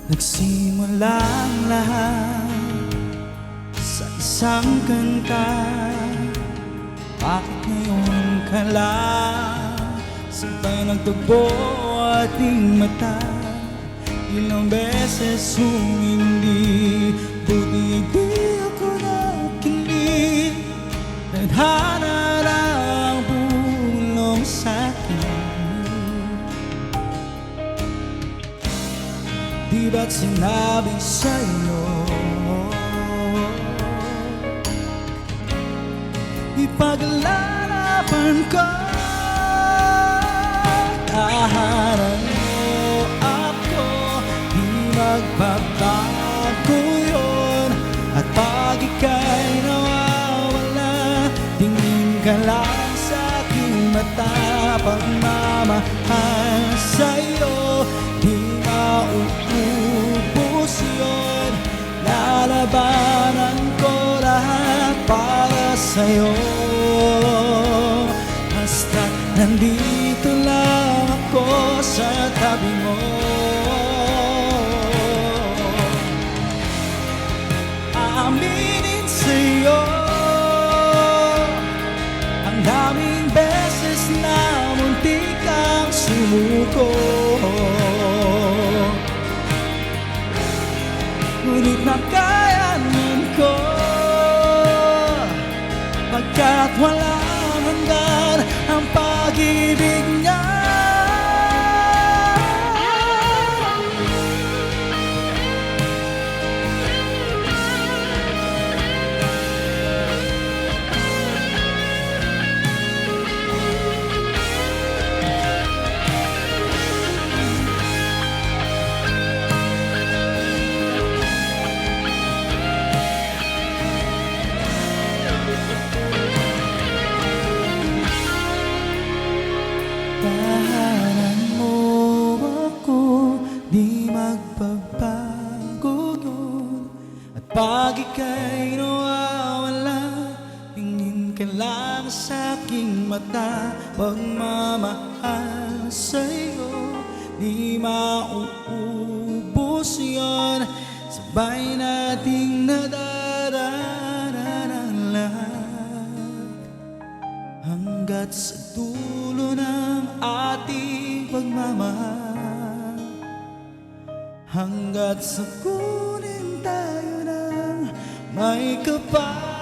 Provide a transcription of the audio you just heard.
Nagsimula ang lahat sa isang kanta. Bakit ngayon ka lang sabay nagtugbo ating mata? Ilang beses humindi, buti di ako nakinig. Tadhana lang bulong sa'kin. Di ba't sinabi sa'yo ipaglalaban ko? Tahanan mo ako, di magbabago yun. At pag ika'y nawawala, tingin ka lang sa aking mata. Pagmamahal sa'yo, di mauubos yun. Lalabanan ko lahat para sa'yo. Basta nandito lang ako sa tabi mo. Aaminin sa'yo, ang daming beses na muntik kang sumuko. Ngunit nakayanan ko, pagkat walang hanggan ang pag-ibig niya. Tahanan mo ako, di magbabago yun. At pag ika'y nawawala, tingin ka lang sa aking mata. Pagmamahal sa'yo, di mauubos yun. Sabay nating nadaraanan lahat, hanggat sa dulo ng ating pagmamahal. Hanggat sa kunin tayo ng may kapal.